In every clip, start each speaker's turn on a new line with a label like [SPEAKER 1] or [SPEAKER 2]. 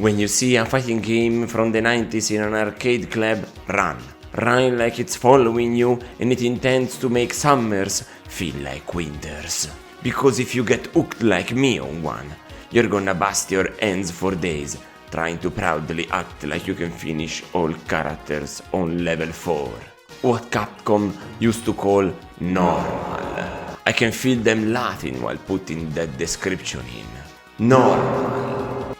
[SPEAKER 1] When you see a fighting game from the 90s in an arcade club, run. Run like it's following you and it intends to make summers feel like winters. Because if you get hooked like me on one, you're gonna bust your ends for days trying to proudly act like you can finish all characters on level 4. What Capcom used to call normal. I can feel them laughing while putting that description in. Normal.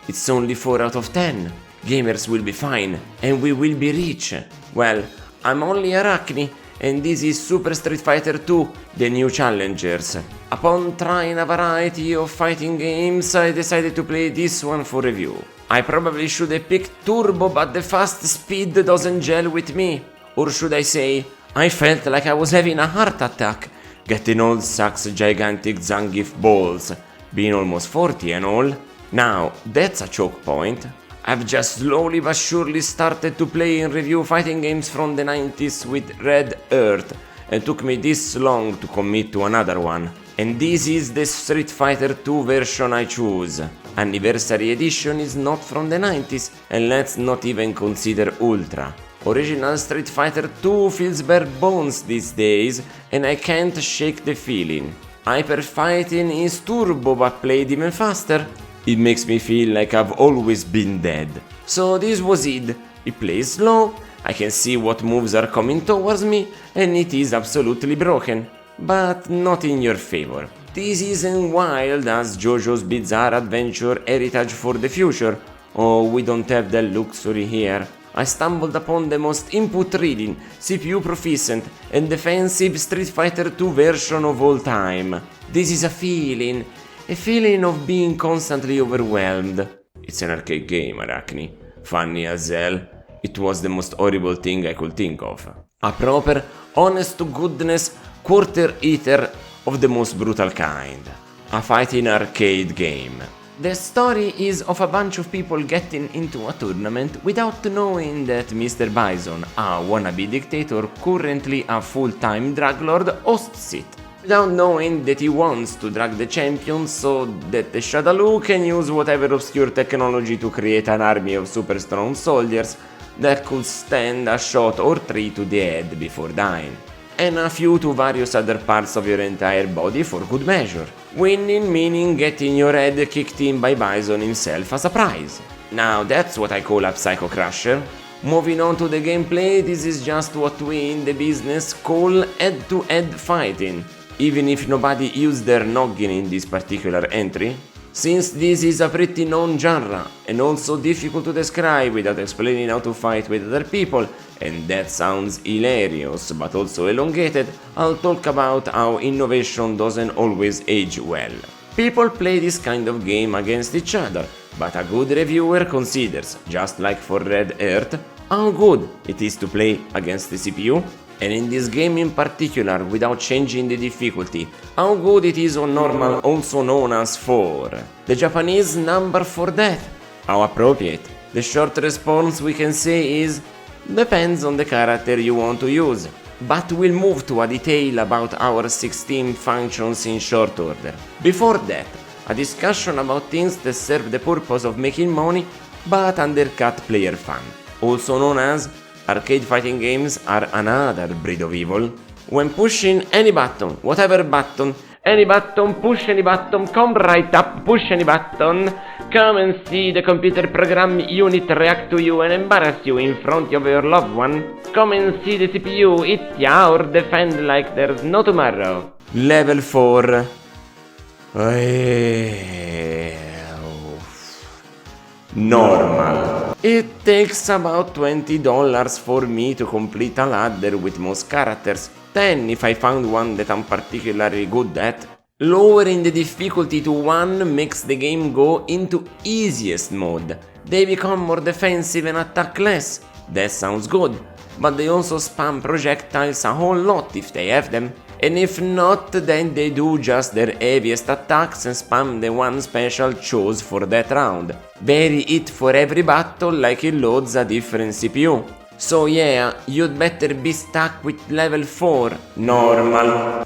[SPEAKER 1] It's only 4 out of 10. Gamers will be fine and we will be rich. Well, I'm only Araknie and this is Super Street Fighter 2, the new challengers. Upon trying a variety of fighting games, I decided to play this one for review. I probably should have picked Turbo, but the fast speed doesn't gel with me. Or should I say, I felt like I was having a heart attack, getting old Sack's gigantic Zangief balls, being almost 40 and all. Now, that's a choke point. I've just slowly but surely started to play and review fighting games from the 90s with Red Earth, and took me this long to commit to another one. And this is the Street Fighter 2 version I choose. Anniversary Edition is not from the 90s, and let's not even consider Ultra. Original Street Fighter 2 feels bare bones these days, and I can't shake the feeling. Hyper Fighting is turbo but played even faster. It makes me feel like I've always been dead. So this was it. It plays slow, I can see what moves are coming towards me, and it is absolutely broken. But not in your favor. This isn't wild as JoJo's Bizarre Adventure Heritage for the Future. Oh, we don't have that luxury here. I stumbled upon the most input-reading, CPU proficient, and defensive Street Fighter 2 version of all time. This is a feeling of being constantly overwhelmed. It's an arcade game, Araknie. Funny as hell. It was the most horrible thing I could think of. A proper, honest-to-goodness quarter-eater of the most brutal kind. A fighting arcade game. The story is of a bunch of people getting into a tournament without knowing that Mr. Bison, a wannabe dictator, currently a full-time drug lord, hosts it. Without knowing that he wants to drag the champion so that the Shadaloo can use whatever obscure technology to create an army of super strong soldiers that could stand a shot or 3 to the head before dying. And a few to various other parts of your entire body for good measure. Winning meaning getting your head kicked in by Bison himself as a prize. Now that's what I call a Psycho Crusher. Moving on to the gameplay, this is just what we in the business call head-to-head fighting, even if nobody used their noggin in this particular entry. Since this is a pretty known genre, and also difficult to describe without explaining how to fight with other people, and that sounds hilarious but also elongated, I'll talk about how innovation doesn't always age well. People play this kind of game against each other, but a good reviewer considers, just like for Red Earth, how good it is to play against the CPU, and in this game in particular without changing the difficulty, how good it is on normal, also known as 4. The Japanese number for that. How appropriate. The short response we can say is, depends on the character you want to use, but we'll move to a detail about our 16 functions in short order. Before that, a discussion about things that serve the purpose of making money but undercut player fun, also known as arcade fighting games are another breed of evil. When pushing any button, whatever button, any button, push any button, come right up, push any button, come and see the computer program unit react to you and embarrass you in front of your loved one. Come and see the CPU hit ya or defend like there's no tomorrow. Level 4. Normal. It takes about $20 for me to complete a ladder with most characters, 10 if I found one that I'm particularly good at. Lowering the difficulty to 1 makes the game go into easiest mode. They become more defensive and attack less. That sounds good, but they also spam projectiles a whole lot if they have them. And if not, then they do just their heaviest attacks and spam the one special chose for that round. Vary it for every battle like it loads a different CPU. So yeah, you'd better be stuck with level 4. Normal.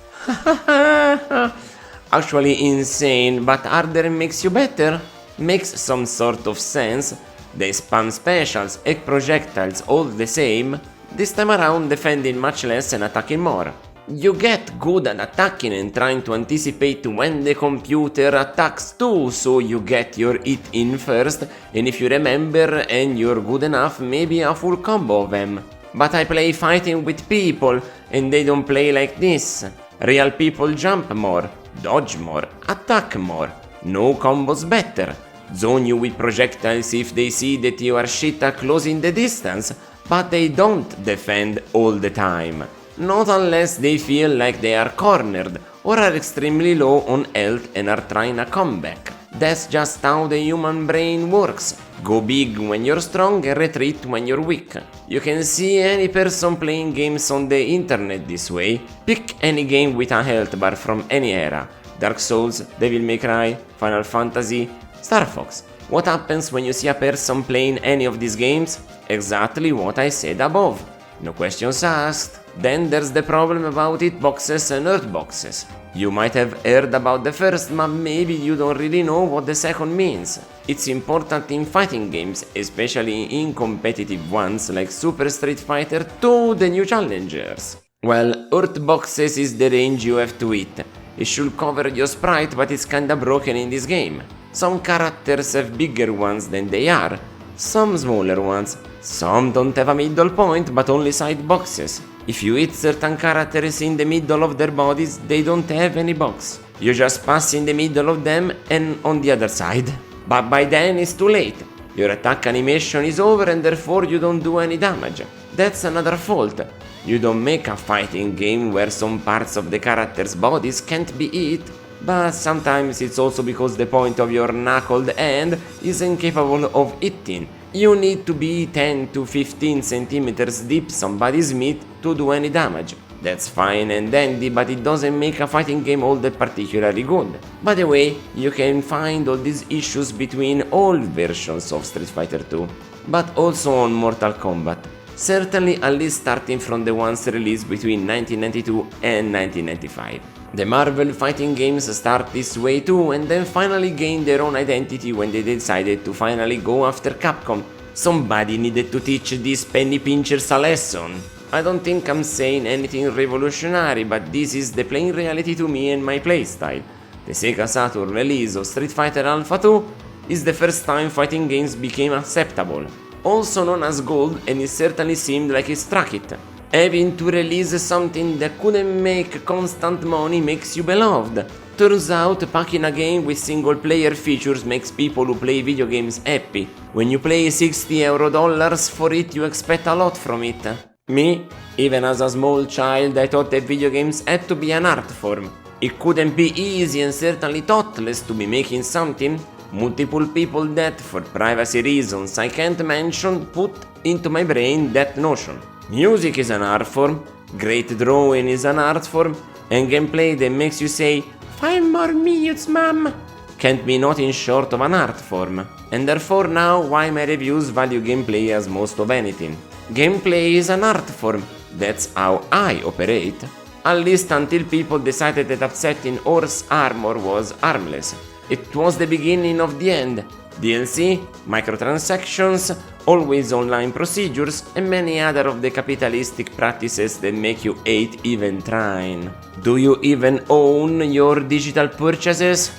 [SPEAKER 1] Actually insane, but harder makes you better. Makes some sort of sense. They spam specials and projectiles all the same, this time around defending much less and attacking more. You get good at attacking and trying to anticipate when the computer attacks too, so you get your hit in first, and if you remember and you're good enough, maybe a full combo of them. But I play fighting with people, and they don't play like this. Real people jump more, dodge more, attack more. No combos better. Zone you with projectiles if they see that you are shit at closing the distance, but they don't defend all the time. Not unless they feel like they are cornered or are extremely low on health and are trying a comeback. That's just how the human brain works. Go big when you're strong and retreat when you're weak. You can see any person playing games on the internet this way. Pick any game with a health bar from any era. Dark Souls, Devil May Cry, Final Fantasy, Star Fox. What happens when you see a person playing any of these games? Exactly what I said above. No questions asked. Then there's the problem about hitboxes and hurtboxes. You might have heard about the first, but maybe you don't really know what the second means. It's important in fighting games, especially in competitive ones like Super Street Fighter 2, the new challengers. Well, hurtboxes is the range you have to hit. It should cover your sprite, but it's kinda broken in this game. Some characters have bigger ones than they are, some smaller ones. Some don't have a middle point, but only side boxes. If you hit certain characters in the middle of their bodies, they don't have any box. You just pass in the middle of them and on the other side. But by then it's too late. Your attack animation is over and therefore you don't do any damage. That's another fault. You don't make a fighting game where some parts of the characters' bodies can't be hit, but sometimes it's also because the point of your knuckled hand is incapable of hitting. You need to be 10 to 15 centimeters deep somebody's meat to do any damage. That's fine and dandy, but it doesn't make a fighting game all that particularly good. By the way, you can find all these issues between all versions of Street Fighter 2, but also on Mortal Kombat. Certainly at least starting from the ones released between 1992 and 1995. The Marvel fighting games start this way too, and then finally gained their own identity when they decided to finally go after Capcom. Somebody needed to teach these penny pinchers a lesson. I don't think I'm saying anything revolutionary, but this is the plain reality to me and my playstyle. The Sega Saturn release of Street Fighter Alpha 2 is the first time fighting games became acceptable. Also known as Gold, and it certainly seemed like it struck it. Having to release something that couldn't make constant money makes you beloved. Turns out packing a game with single player features makes people who play video games happy. When you pay $60 for it, you expect a lot from it. Me, even as a small child, I thought that video games had to be an art form. It couldn't be easy and certainly thoughtless to be making something. Multiple people that, for privacy reasons I can't mention, put into my brain that notion. Music is an art form, great drawing is an art form, and gameplay that makes you say, 5 more minutes, mom, can't be nothing short of an art form. And therefore now why my reviews value gameplay as most of anything. Gameplay is an art form, that's how I operate. At least until people decided that upsetting horse armor was harmless. It was the beginning of the end. DLC, microtransactions, always online procedures, and many other of the capitalistic practices that make you hate even trying. Do you even own your digital purchases?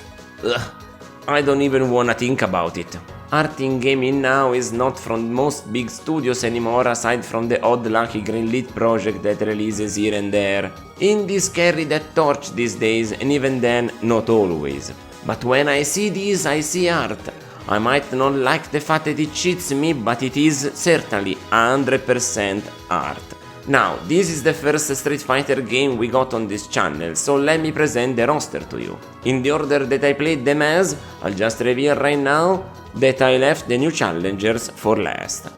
[SPEAKER 1] Ugh, I don't even wanna think about it. Art in gaming now is not from most big studios anymore, aside from the odd lucky greenlit project that releases here and there. Indies carry that torch these days, and even then, not always. But when I see this, I see art. I might not like the fact that it cheats me, but it is certainly 100% art. Now, this is the first Street Fighter game we got on this channel, so let me present the roster to you. In the order that I played them as, I'll just reveal right now that I left the new challengers for last.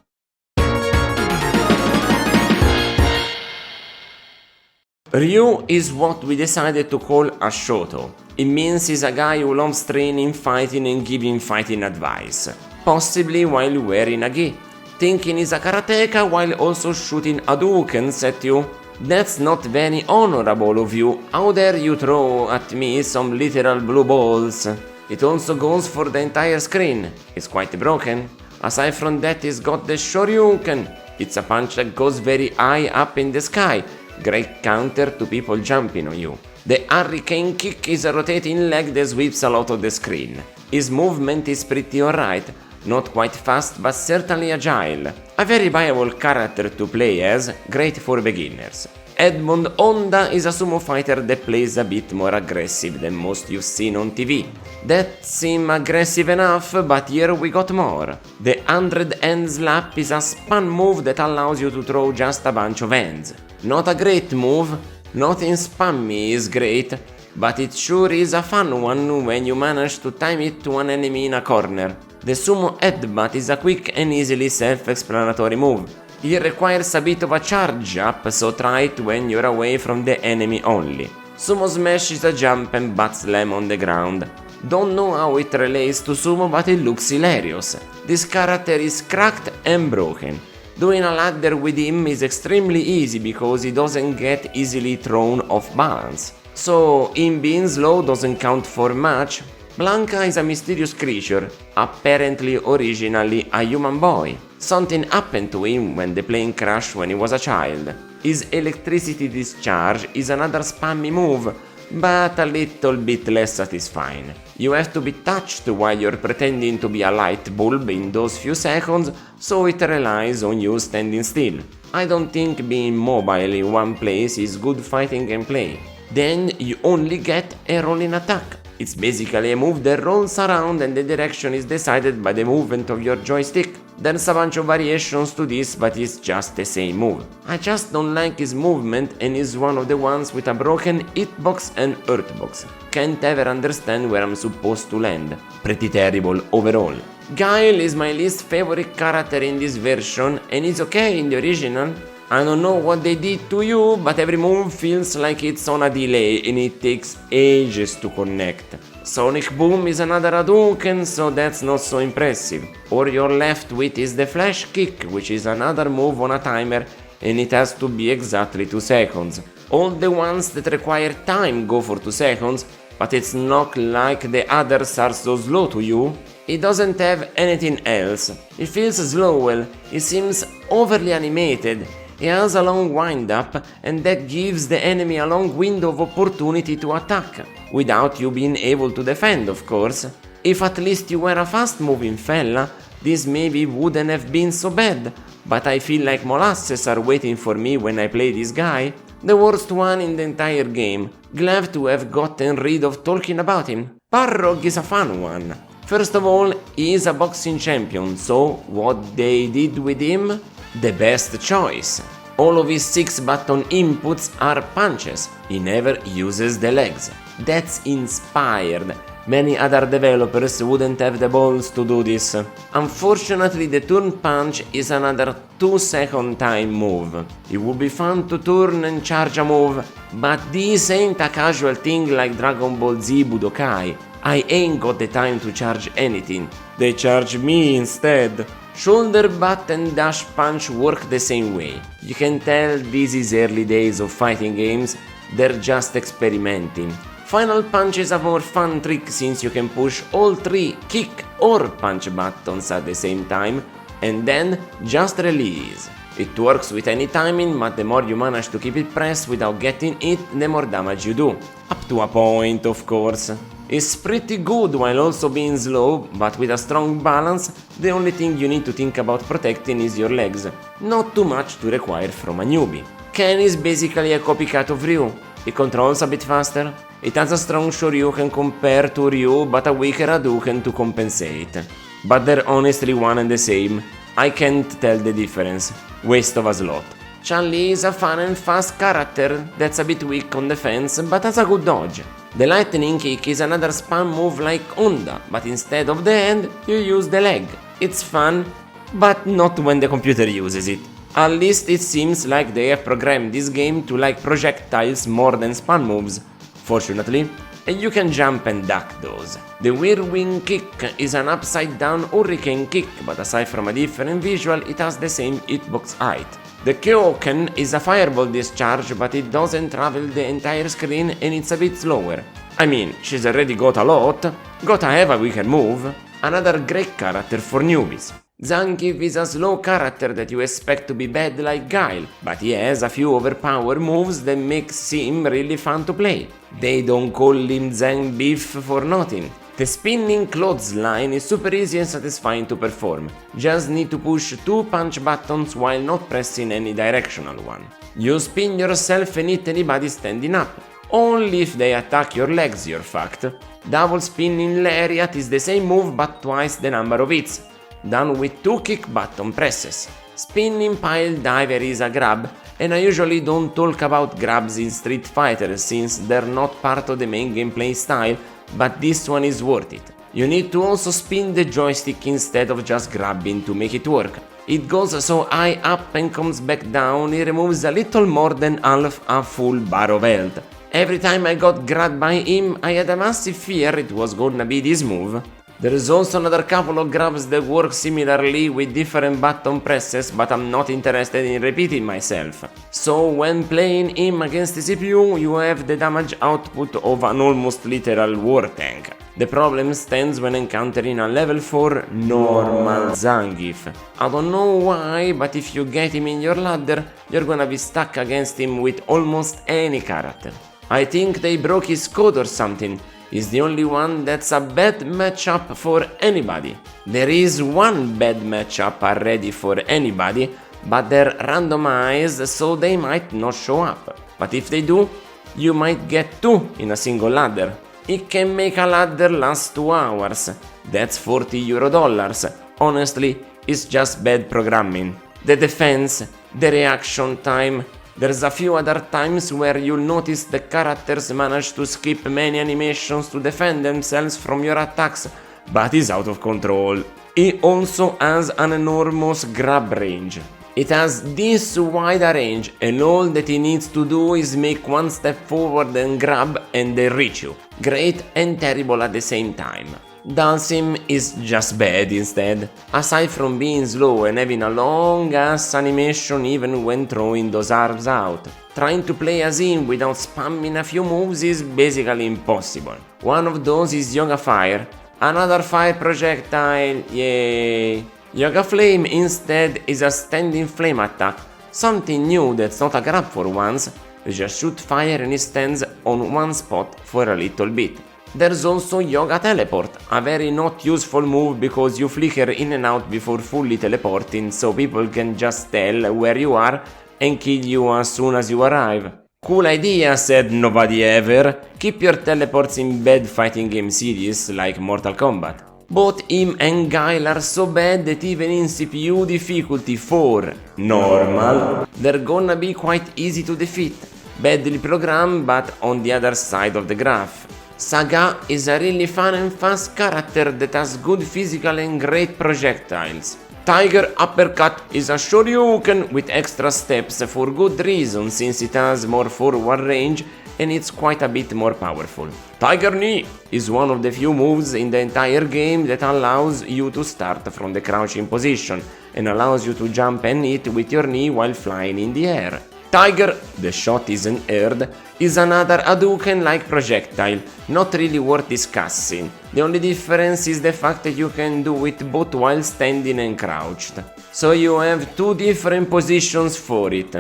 [SPEAKER 1] Ryu is what we decided to call a Shoto. It means he's a guy who loves training, fighting and giving fighting advice. Possibly while wearing a gi. Thinking he's a karateka while also shooting Hadoukens at you. That's not very honorable of you. How dare you throw at me some literal blue balls? It also goes for the entire screen. It's quite broken. Aside from that, he's got the Shoryuken. It's a punch that goes very high up in the sky. Great counter to people jumping on you. The Araknie kick is a rotating leg that sweeps a lot of the screen. His movement is pretty alright. Not quite fast, but certainly agile. A very viable character to play as, great for beginners. Edmund Honda is a sumo fighter that plays a bit more aggressive than most you've seen on TV. That seemed aggressive enough, but here we got more. The 100 hand slap is a spun move that allows you to throw just a bunch of hands. Not a great move, nothing spammy is great, but it sure is a fun one when you manage to time it to an enemy in a corner. The sumo headbutt is a quick and easily self-explanatory move. It requires a bit of a charge up, so try it when you're away from the enemy only. Sumo smash is a jump and butt slam on the ground. Don't know how it relates to sumo, but it looks hilarious. This character is cracked and broken. Doing a ladder with him is extremely easy because he doesn't get easily thrown off balance. So him being slow doesn't count for much. Blanca is a mysterious creature, apparently originally a human boy. Something happened to him when the plane crashed when he was a child. His electricity discharge is another spammy move, but a little bit less satisfying. You have to be touched while you're pretending to be a light bulb in those few seconds, so it relies on you standing still. I don't think being mobile in one place is good fighting gameplay. Then you only get a rolling attack. It's basically a move that rolls around and the direction is decided by the movement of your joystick. There's a bunch of variations to this, but it's just the same move. I just don't like his movement and is one of the ones with a broken hitbox and earthbox. Can't ever understand where I'm supposed to land. Pretty terrible overall. Guile is my least favorite character in this version and is okay in the original. I don't know what they did to you, but every move feels like it's on a delay and it takes ages to connect. Sonic Boom is another Hadouken, so that's not so impressive. Or you're left with is the Flash Kick, which is another move on a timer and it has to be exactly 2 seconds. All the ones that require time go for 2 seconds, but it's not like the others are so slow to you. It doesn't have anything else. It feels slow, well, it seems overly animated. It has a long wind-up, and that gives the enemy a long window of opportunity to attack, without you being able to defend, of course. If at least you were a fast-moving fella, this maybe wouldn't have been so bad, but I feel like molasses are waiting for me when I play this guy. The worst one in the entire game. Glad to have gotten rid of talking about him. Barrog is a fun one. First of all, he is a boxing champion, so what they did with him? The best choice. All of his 6-button inputs are punches. He never uses the legs. That's inspired. Many other developers wouldn't have the balls to do this. Unfortunately, the turn punch is another 2-second time move. It would be fun to turn and charge a move, but this ain't a casual thing like Dragon Ball Z Budokai. I ain't got the time to charge anything. They charge me instead. Shoulder butt and dash punch work the same way. You can tell this is early days of fighting games, they're just experimenting. Final punch is a more fun trick since you can push all 3 kick or punch buttons at the same time and then just release. It works with any timing, but the more you manage to keep it pressed without getting it, the more damage you do. Up to a point, of course. It's pretty good while also being slow, but with a strong balance, the only thing you need to think about protecting is your legs. Not too much to require from a newbie. Ken is basically a copycat of Ryu. It controls a bit faster. It has a strong Shoryuken compared to Ryu, but a weaker Hadouken to compensate. But they're honestly one and the same. I can't tell the difference. Waste of a slot. Chun-Li is a fun and fast character that's a bit weak on defense, but has a good dodge. The lightning kick is another spam move like Honda, but instead of the hand, you use the leg. It's fun, but not when the computer uses it. At least it seems like they have programmed this game to like projectiles more than spam moves. Fortunately, and you can jump and duck those. The whirlwind kick is an upside down hurricane kick, but aside from a different visual, it has the same hitbox height. The Kyoken is a fireball discharge, but it doesn't travel the entire screen and it's a bit slower. I mean, she's already got a lot, gotta have a weaker move. Another great character for newbies. Zangief is a slow character that you expect to be bad like Guile, but he has a few overpowered moves that makes him really fun to play. They don't call him Zangief for nothing. The spinning clothesline is super easy and satisfying to perform. Just need to push 2 punch buttons while not pressing any directional one. You spin yourself and hit anybody standing up. Only if they attack your legs you're fucked. Double spinning lariat is the same move but twice the number of hits, done with 2 kick button presses. Spinning pile diver is a grab, and I usually don't talk about grabs in Street Fighter since they're not part of the main gameplay style, but this one is worth it. You need to also spin the joystick instead of just grabbing to make it work. It goes so high up and comes back down, it removes a little more than half a full bar of health. Every time I got grabbed by him, I had a massive fear it was gonna be this move. There is also another couple of grabs that work similarly with different button presses, but I'm not interested in repeating myself. So when playing him against the CPU, you have the damage output of an almost literal war tank. The problem stands when encountering a level 4 normal Zangief. I don't know why, but if you get him in your ladder, you're gonna be stuck against him with almost any character. I think they broke his code or something. He's the only one that's a bad matchup for anybody. There is one bad matchup already for anybody, but they're randomized so they might not show up. But if they do, you might get 2 in a single ladder. It can make a ladder last 2 hours. That's $40. Honestly, it's just bad programming. The defense, the reaction time. There's a few other times where you'll notice the characters manage to skip many animations to defend themselves from your attacks, but is out of control. It also has an enormous grab range. It has this wide a range, and all that he needs to do is make one step forward and grab and they reach you. Great and terrible at the same time. Dalsim is just bad instead. Aside from being slow and having a long ass animation even when throwing those arms out, trying to play as him without spamming a few moves is basically impossible. One of those is Yoga Fire, another fire projectile, yay! Yoga Flame instead is a standing flame attack, something new that's not a grab for once. You just shoot fire and it stands on one spot for a little bit. There's also Yoga Teleport, a very not useful move because you flicker in and out before fully teleporting so people can just tell where you are and kill you as soon as you arrive. Cool idea, said nobody ever. Keep your teleports in bad fighting game series like Mortal Kombat. Both him and Guile are so bad that even in CPU difficulty 4 normal, they're gonna be quite easy to defeat. Badly programmed but on the other side of the graph. Saga is a really fun and fast character that has good physical and great projectiles. Tiger Uppercut is a shoryuken with extra steps for good reason since it has more forward range and it's quite a bit more powerful. Tiger Knee is one of the few moves in the entire game that allows you to start from the crouching position and allows you to jump and hit with your knee while flying in the air. Tiger, the shot isn't aired, is another Hadouken-like projectile, not really worth discussing. The only difference is the fact that you can do it both while standing and crouched. So you have 2 different positions for it.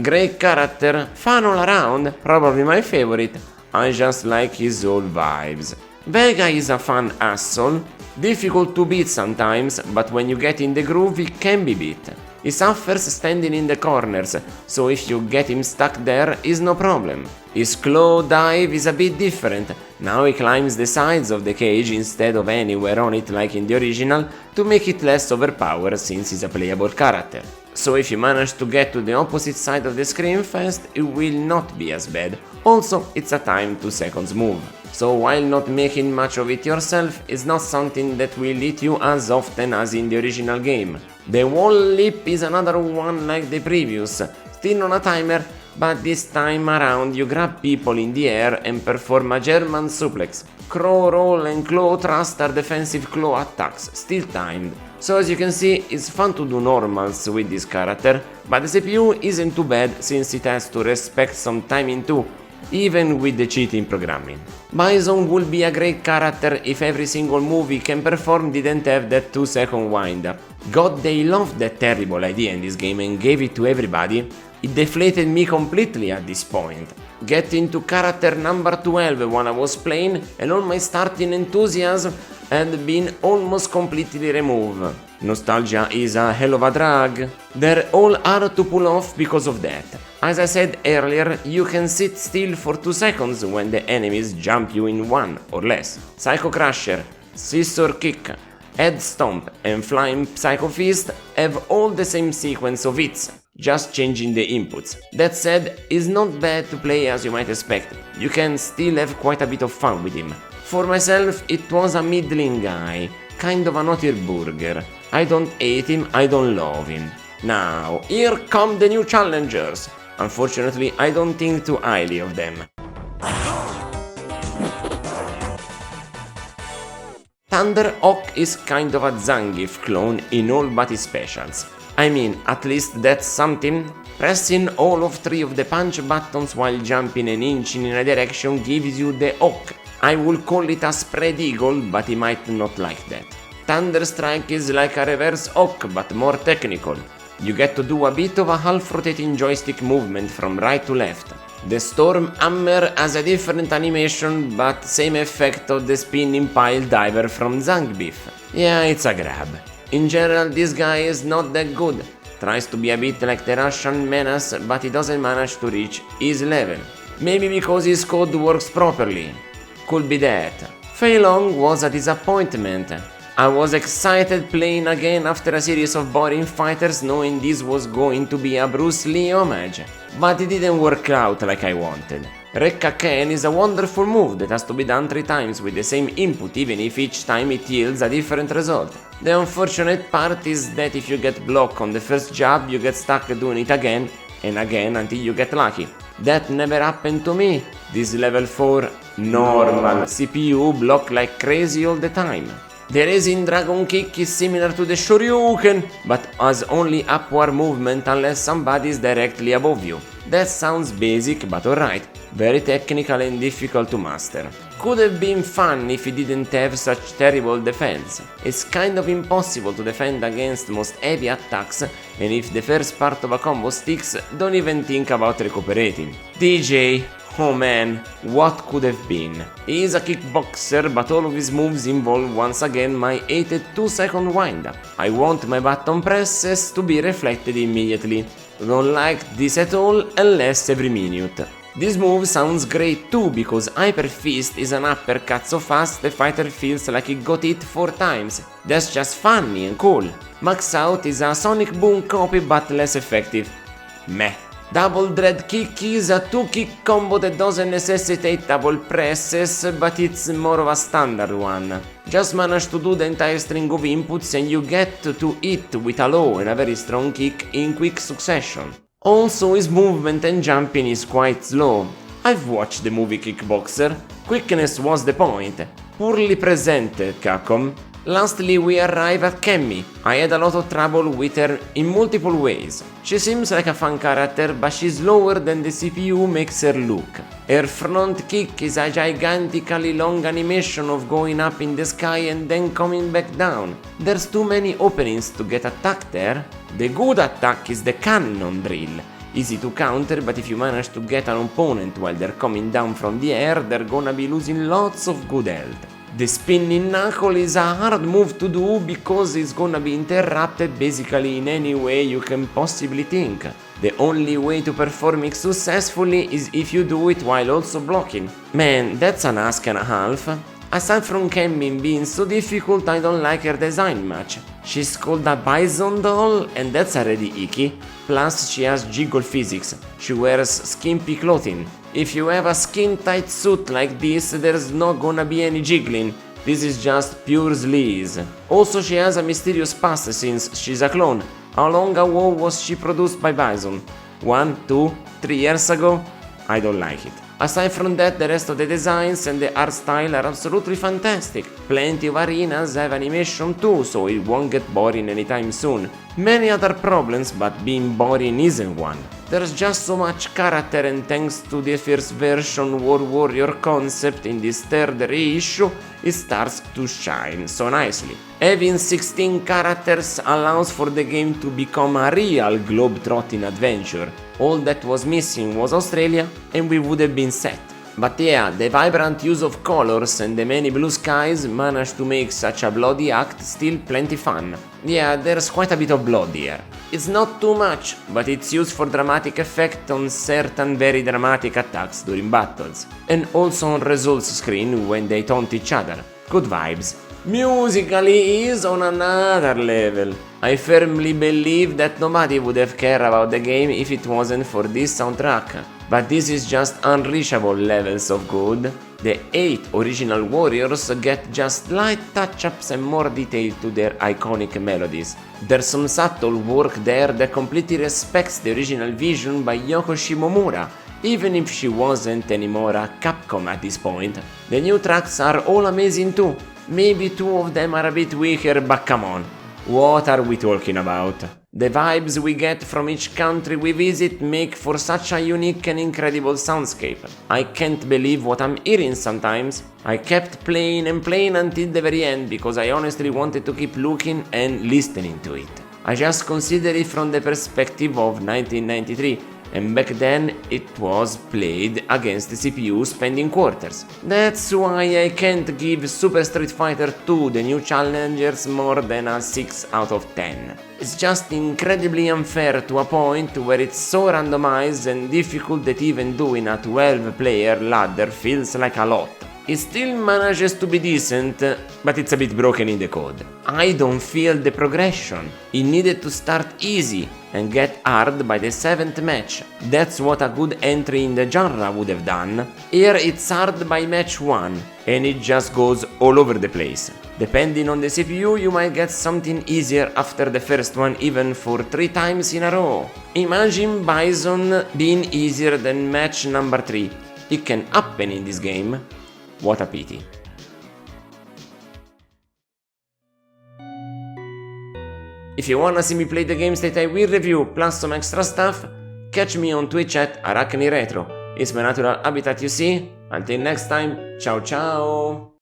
[SPEAKER 1] Great character, fun all around, probably my favorite. I just like his old vibes. Vega is a fun asshole, difficult to beat sometimes, but when you get in the groove it can be beat. He suffers standing in the corners, so if you get him stuck there, is no problem. His claw dive is a bit different. Now he climbs the sides of the cage instead of anywhere on it like in the original to make it less overpowered since he's a playable character. So if you manage to get to the opposite side of the screen fast, it will not be as bad. Also, it's a time 2 seconds move. So while not making much of it yourself, it's not something that will hit you as often as in the original game. The wall leap is another one like the previous, still on a timer, but this time around you grab people in the air and perform a German suplex. Crow roll and claw thrust are defensive claw attacks, still timed. So as you can see, it's fun to do normals with this character, but the CPU isn't too bad since it has to respect some timing too. even with the cheating programming. Bison would be a great character if every single movie can perform didn't have that 2-second wind-up. God, they loved that terrible idea in this game and gave it to everybody. It deflated me completely at this point. Getting to character number 12 when I was playing, and all my starting enthusiasm had been almost completely removed. Nostalgia is a hell of a drug. They're all hard to pull off because of that. As I said earlier, you can sit still for 2 seconds when the enemies jump you in 1 or less. Psycho Crusher, Scissor Kick, Head Stomp and Flying Psycho Fist have all the same sequence of hits, just changing the inputs. That said, it's not bad to play as you might expect. You can still have quite a bit of fun with him. For myself, it was a middling guy, kind of a naughty burger. I don't hate him, I don't love him. Now, here come the new challengers. Unfortunately, I don't think too highly of them. Thunderhawk is kind of a Zangief clone in all but his specials. I mean, at least that's something. Pressing all of 3 of the punch buttons while jumping an inch in a direction gives you the hawk. I would call it a spread eagle, but he might not like that. Thunder Strike is like a reverse hawk, but more technical. You get to do a bit of a half-rotating joystick movement from right to left. The Storm Hammer has a different animation, but same effect of the spinning pile diver from Zangief. Yeah, it's a grab. In general, this guy is not that good. Tries to be a bit like the Russian menace, but he doesn't manage to reach his level. Maybe because his code works properly. Could be that. Fei Long was a disappointment. I was excited playing again after a series of boring fighters knowing this was going to be a Bruce Lee homage, but it didn't work out like I wanted. Rekka Ken is a wonderful move that has to be done 3 times with the same input even if each time it yields a different result. The unfortunate part is that if you get blocked on the first jab you get stuck doing it again and again until you get lucky. That never happened to me. This level 4 normal CPU block like crazy all the time. The Raising Dragon Kick is similar to the Shoryuken, but has only upward movement unless somebody is directly above you. That sounds basic, but alright. Very technical and difficult to master. Could have been fun if it didn't have such terrible defense. It's kind of impossible to defend against most heavy attacks, and if the first part of a combo sticks, don't even think about recuperating. DJ. Oh man, what could have been? He is a kickboxer, but all of his moves involve once again my hated 2-second wind-up. I want my button presses to be reflected immediately. Don't like this at all unless every minute. This move sounds great too because Hyper Fist is an uppercut so fast the fighter feels like he got hit 4 times. That's just funny and cool. Max Out is a Sonic Boom copy but less effective. Meh. Double Dread Kick is a 2-kick combo that doesn't necessitate double presses, but it's more of a standard one. Just manage to do the entire string of inputs and you get to hit with a low and a very strong kick in quick succession. Also, his movement and jumping is quite slow. I've watched the movie Kickboxer. Quickness was the point. Poorly presented, Capcom. Lastly, we arrive at Kemi. I had a lot of trouble with her in multiple ways. She seems like a fun character, but she's lower than the CPU makes her look. Her front kick is a gigantically long animation of going up in the sky and then coming back down. There's too many openings to get attacked there. The good attack is the cannon drill. Easy to counter, but if you manage to get an opponent while they're coming down from the air, they're gonna be losing lots of good health. The spinning knuckle is a hard move to do because it's gonna be interrupted basically in any way you can possibly think. The only way to perform it successfully is if you do it while also blocking. Man, that's an ask and a half. Aside from Kemi being so difficult, I don't like her design much. She's called a Bison doll and that's already icky. Plus she has jiggle physics. She wears skimpy clothing. If you have a skin-tight suit like this, there's not gonna be any jiggling. This is just pure sleaze. Also, she has a mysterious past since she's a clone. How long ago was she produced by Bison? 1, 2, 3 years ago? I don't like it. Aside from that, the rest of the designs and the art style are absolutely fantastic. Plenty of arenas have animation too, so it won't get boring anytime soon. Many other problems, but being boring isn't one. There's just so much character, and thanks to the first version War Warrior concept in this third reissue, it starts to shine so nicely. Having 16 characters allows for the game to become a real globe-trotting adventure. All that was missing was Australia and we would have been set. But yeah, the vibrant use of colors and the many blue skies managed to make such a bloody act still plenty fun. Yeah, there's quite a bit of blood here. It's not too much, but it's used for dramatic effect on certain very dramatic attacks during battles, and also on results screen when they taunt each other. Good vibes. Musically is on another level. I firmly believe that nobody would have cared about the game if it wasn't for this soundtrack. But this is just unreachable levels of good. The 8 original warriors get just slight touch-ups and more detail to their iconic melodies. There's some subtle work there that completely respects the original vision by Yoko Shimomura, even if she wasn't anymore a Capcom at this point. The new tracks are all amazing too. Maybe 2 of them are a bit weaker, but come on. What are we talking about? The vibes we get from each country we visit make for such a unique and incredible soundscape. I can't believe what I'm hearing sometimes. I kept playing and playing until the very end because I honestly wanted to keep looking and listening to it. I just consider it from the perspective of 1993, and back then it was played against the CPU spending quarters. That's why I can't give Super Street Fighter 2 the new challengers more than a 6 out of 10. It's just incredibly unfair to a point where it's so randomized and difficult that even doing a 12-player ladder feels like a lot. It still manages to be decent, but it's a bit broken in the code. I don't feel the progression. It needed to start easy and get hard by the 7th match. That's what a good entry in the genre would have done. Here it's hard by match 1, and it just goes all over the place. Depending on the CPU, you might get something easier after the first one even for 3 times in a row. Imagine Bison being easier than match number 3. It can happen in this game. What a pity. If you wanna see me play the games that I will review plus some extra stuff, catch me on Twitch at Araknie Retro. It's my natural habitat, you see. Until next time, ciao ciao!